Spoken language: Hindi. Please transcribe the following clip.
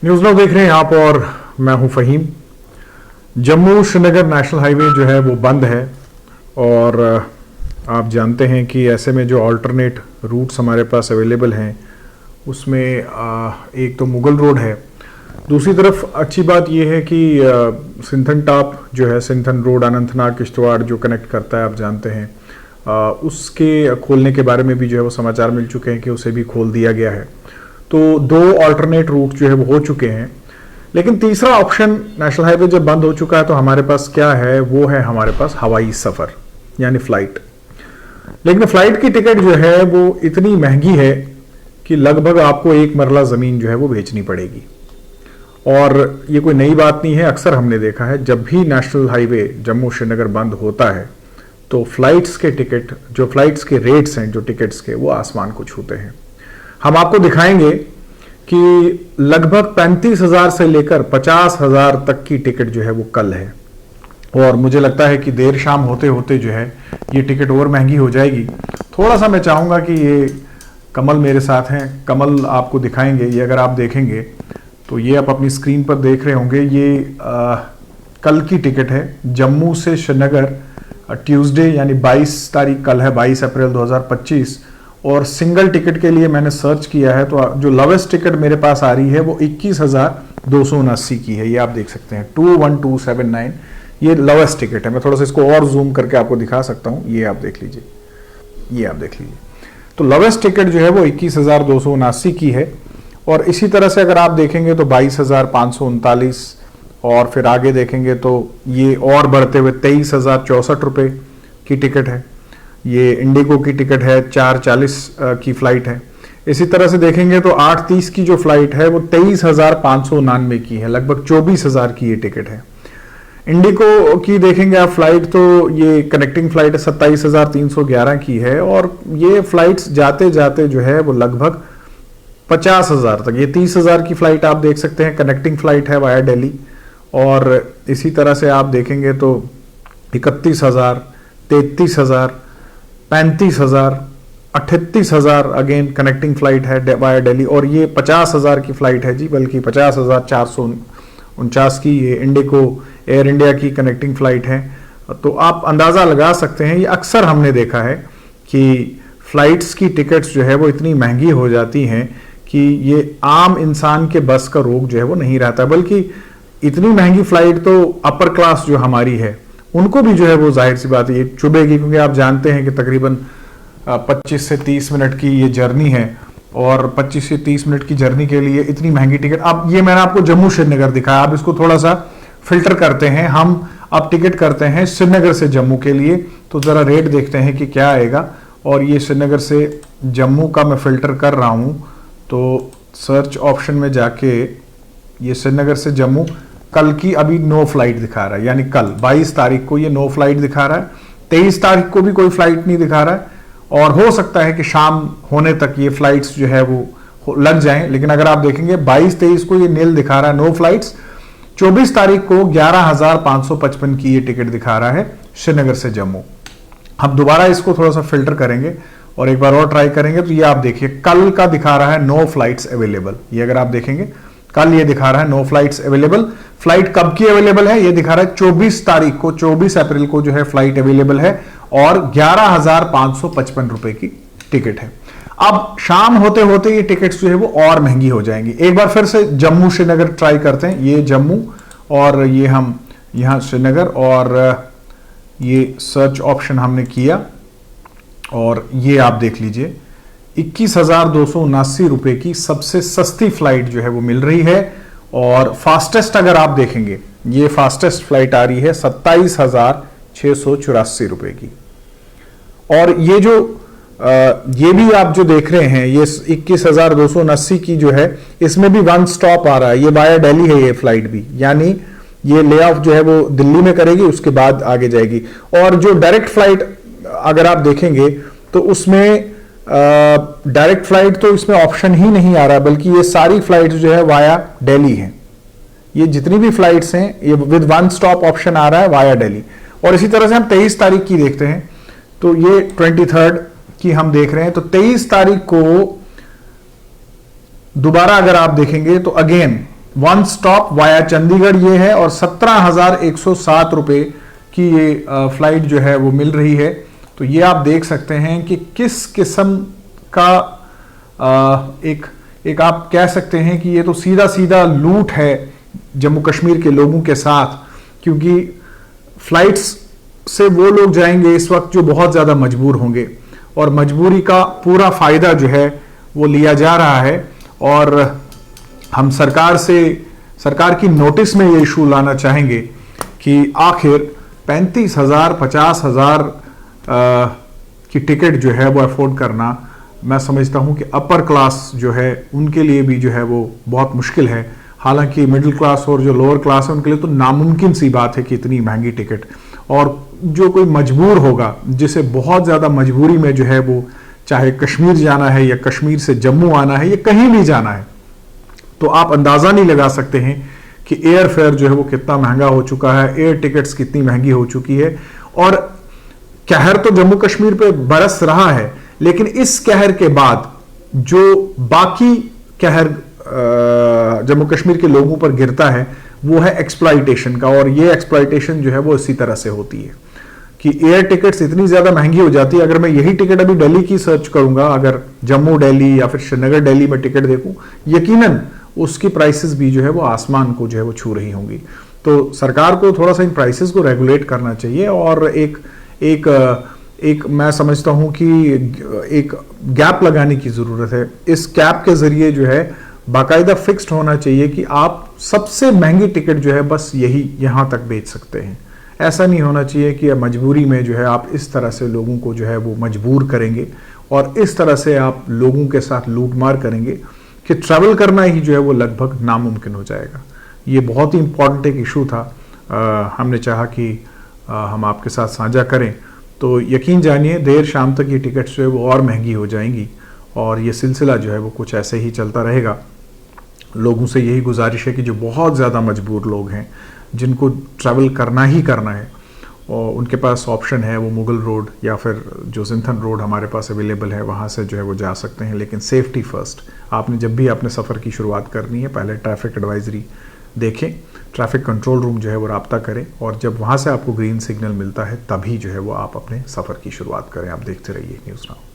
न्यूज़ नाउ देख रहे हैं आप और मैं हूं फहीम। जम्मू श्रीनगर नेशनल हाईवे जो है वो बंद है और आप जानते हैं कि ऐसे में जो अल्टरनेट रूट्स हमारे पास अवेलेबल हैं उसमें एक तो मुगल रोड है, दूसरी तरफ अच्छी बात यह है कि सिंथन टॉप जो है, सिंथन रोड अनंतनाग किश्तवाड़ जो कनेक्ट करता है, आप जानते हैं उसके खोलने के बारे में भी जो है वो समाचार मिल चुके हैं कि उसे भी खोल दिया गया है। तो दो अल्टरनेट रूट जो है वो हो चुके हैं, लेकिन तीसरा ऑप्शन नेशनल हाईवे जब बंद हो चुका है तो हमारे पास क्या है, वो है हमारे पास हवाई सफ़र यानी फ़्लाइट। लेकिन फ़्लाइट की टिकट जो है वो इतनी महंगी है कि लगभग आपको एक मरला ज़मीन जो है वो बेचनी पड़ेगी। और ये कोई नई बात नहीं है, अक्सर हमने देखा है जब भी नेशनल हाईवे जम्मू श्रीनगर बंद होता है तो फ्लाइट्स के टिकट, जो फ्लाइट्स के रेट्स हैं जो टिकट्स के, वो आसमान को छूते हैं। हम आपको दिखाएंगे कि लगभग 35,000 से लेकर 50,000 तक की टिकट जो है वो कल है, और मुझे लगता है कि देर शाम होते होते जो है ये टिकट और महंगी हो जाएगी। थोड़ा सा मैं चाहूँगा कि ये कमल मेरे साथ हैं, कमल आपको दिखाएंगे। ये अगर आप देखेंगे तो ये आप अपनी स्क्रीन पर देख रहे होंगे, ये कल की टिकट है जम्मू से श्रीनगर, ट्यूसडे यानी 22 तारीख कल है, 22 अप्रैल 2025। और सिंगल टिकट के लिए मैंने सर्च किया है तो जो लोवेस्ट टिकट मेरे पास आ रही है वो 21,279 की है। ये आप देख सकते हैं 21279, ये लोवेस्ट टिकट है। मैं थोड़ा सा इसको और जूम करके आपको दिखा सकता हूँ, ये आप देख लीजिए, ये आप देख लीजिए। तो लोवेस्ट टिकट जो है वो 21,279 की है। और इसी तरह से अगर आप देखेंगे तो 22,539, और फिर आगे देखेंगे तो ये और बढ़ते हुए 23,064 रुपये की टिकट है। ये इंडिगो की टिकट है, 4:40 की फ्लाइट है। इसी तरह से देखेंगे तो 8:30 की जो फ्लाइट है वो 23,599 की है, लगभग 24,000 की ये टिकट है। इंडिगो की देखेंगे आप फ्लाइट तो ये कनेक्टिंग फ्लाइट 27,311 की है, और ये फ्लाइट्स जाते जाते जो है वो लगभग 50,000 तक, ये 30,000 की फ्लाइट आप देख सकते हैं, कनेक्टिंग फ्लाइट है वाया दिल्ली। और इसी तरह से आप देखेंगे तो 31,000, 33,000, 35,000, 38,000 अगेन कनेक्टिंग फ्लाइट है वाया दिल्ली। और ये 50,000 की फ्लाइट है जी, बल्कि 50,449 की ये इंडिगो एयर इंडिया की कनेक्टिंग फ्लाइट है। तो आप अंदाज़ा लगा सकते हैं, ये अक्सर हमने देखा है कि फ्लाइट्स की टिकट्स जो है वो इतनी महंगी हो जाती हैं कि ये आम इंसान के बस का रोग जो है वो नहीं रहता, बल्कि इतनी महंगी फ्लाइट तो अपर क्लास जो हमारी है उनको भी जो है वो जाहिर सी बात है ये चुभेगी, क्योंकि आप जानते हैं कि तकरीबन 25 से 30 मिनट की ये जर्नी है, और 25 से 30 मिनट की जर्नी के लिए इतनी महंगी टिकट। अब ये मैंने आपको जम्मू श्रीनगर दिखाया, आप इसको थोड़ा सा फिल्टर करते हैं, हम अब टिकट करते हैं श्रीनगर से जम्मू के लिए, तो ज़रा रेट देखते हैं कि क्या आएगा। और ये श्रीनगर से जम्मू का मैं फिल्टर कर रहा हूँ, तो सर्च ऑप्शन में जाके ये श्रीनगर से जम्मू कल की अभी नो फ्लाइट दिखा रहा है, यानी कल 22 तारीख को ये नो फ्लाइट दिखा रहा है। 23 तारीख को भी कोई फ्लाइट नहीं दिखा रहा है, और हो सकता है कि शाम होने तक ये फ्लाइट्स जो है वो लग जाएं। लेकिन अगर आप देखेंगे 22-23 को ये नील दिखा रहा है, नो फ्लाइट्स। 24 तारीख को 11,555 की ये टिकट दिखा रहा है श्रीनगर से जम्मू। हम दोबारा इसको थोड़ा सा फिल्टर करेंगे और एक बार और ट्राई करेंगे, तो ये आप देखिए कल का दिखा रहा है नो फ्लाइट्स अवेलेबल। ये अगर आप देखेंगे कल ये दिखा रहा है नो फ्लाइट्स अवेलेबल। फ्लाइट कब की अवेलेबल है ये दिखा रहा है 24 तारीख को, 24 अप्रैल को जो है फ्लाइट अवेलेबल है, और 11,555 रुपए की टिकट है। अब शाम होते होते ये टिकट्स जो है वो और महंगी हो जाएंगी। एक बार फिर से जम्मू श्रीनगर ट्राई करते हैं, ये जम्मू और ये हम यहाँ श्रीनगर, और ये सर्च ऑप्शन हमने किया और ये आप देख लीजिए 21,279 रुपए की सबसे सस्ती फ्लाइट जो है वो मिल रही है। और फास्टेस्ट अगर आप देखेंगे, ये फास्टेस्ट फ्लाइट आ रही है 27,684 रुपए की। और ये जो ये भी आप जो देख रहे हैं ये 21,279 की जो है, इसमें भी वन स्टॉप आ रहा है, ये वाया दिल्ली है ये फ्लाइट भी, यानी ये ले ऑफ जो है वो दिल्ली में करेगी, उसके बाद आगे जाएगी। और जो डायरेक्ट फ्लाइट अगर आप देखेंगे तो उसमें डायरेक्ट फ्लाइट तो इसमें ऑप्शन ही नहीं आ रहा, बल्कि ये सारी फ्लाइट जो है वाया दिल्ली हैं। ये जितनी भी फ्लाइट्स हैं ये विद वन स्टॉप ऑप्शन आ रहा है वाया दिल्ली। और इसी तरह से हम 23 तारीख की देखते हैं, तो ये 23 की हम देख रहे हैं, तो 23 तारीख को दोबारा अगर आप देखेंगे तो again one stop via Chandigarh ये है, और 17,107 रुपए की ये फ्लाइट जो है वो मिल रही है। तो ये आप देख सकते हैं कि किस किस्म का एक आप कह सकते हैं कि ये तो सीधा सीधा लूट है जम्मू कश्मीर के लोगों के साथ, क्योंकि फ्लाइट्स से वो लोग जाएंगे इस वक्त जो बहुत ज़्यादा मजबूर होंगे, और मजबूरी का पूरा फायदा जो है वो लिया जा रहा है। और हम सरकार की नोटिस में ये इशू लाना चाहेंगे कि आखिर 35,000 50,000 की टिकट जो है वो अफोर्ड करना, मैं समझता हूं कि अपर क्लास जो है उनके लिए भी जो है वो बहुत मुश्किल है। हालांकि मिडिल क्लास और जो लोअर क्लास है उनके लिए तो नामुमकिन सी बात है कि इतनी महंगी टिकट। और जो कोई मजबूर होगा, जिसे बहुत ज़्यादा मजबूरी में जो है वो चाहे कश्मीर जाना है या कश्मीर से जम्मू आना है या कहीं भी जाना है, तो आप अंदाज़ा नहीं लगा सकते हैं कि एयर फेयर जो है वो कितना महंगा हो चुका है, एयर टिकट्स कितनी महंगी हो चुकी है। और कहर तो जम्मू कश्मीर पे बरस रहा है, लेकिन इस कहर के बाद जो बाकी कहर जम्मू कश्मीर के लोगों पर गिरता है वो है एक्सप्लॉइटेशन का। और ये एक्सप्लॉइटेशन जो है वो इसी तरह से होती है कि एयर टिकट्स इतनी ज्यादा महंगी हो जाती है। अगर मैं यही टिकट अभी दिल्ली की सर्च करूंगा, अगर जम्मू दिल्ली या फिर श्रीनगर दिल्ली में टिकट देखूं, यकीनन उसकी प्राइसेस भी जो है वो आसमान को जो है वो छू रही होंगी। तो सरकार को थोड़ा सा इन प्राइसेस को रेगुलेट करना चाहिए, और एक मैं समझता हूं कि एक गैप लगाने की जरूरत है। इस गैप के जरिए जो है बाकायदा फिक्स्ड होना चाहिए कि आप सबसे महंगी टिकट जो है बस यहां तक बेच सकते हैं। ऐसा नहीं होना चाहिए कि मजबूरी में जो है आप इस तरह से लोगों को जो है वो मजबूर करेंगे और इस तरह से आप लोगों के साथ लूटमार करेंगे कि ट्रैवल करना ही जो है वो लगभग नामुमकिन हो जाएगा। ये बहुत ही इंपॉर्टेंट एक इशू था, हमने चाहा कि हम आपके साथ साझा करें। तो यकीन जानिए देर शाम तक ये टिकट्स जो है वो और महंगी हो जाएंगी, और ये सिलसिला जो है वो कुछ ऐसे ही चलता रहेगा। लोगों से यही गुजारिश है कि जो बहुत ज़्यादा मजबूर लोग हैं, जिनको ट्रैवल करना ही करना है, और उनके पास ऑप्शन है वो मुगल रोड या फिर जो जिंथन रोड हमारे पास अवेलेबल है वहाँ से जो है वो जा सकते हैं। लेकिन सेफ्टी फर्स्ट, आपने जब भी अपने सफ़र की शुरुआत करनी है पहले ट्रैफिक एडवाइजरी देखें, ट्रैफिक कंट्रोल रूम जो है वो रब्ता करें, और जब वहाँ से आपको ग्रीन सिग्नल मिलता है तभी जो है वो आप अपने सफ़र की शुरुआत करें। आप देखते रहिए न्यूज़ नाउ।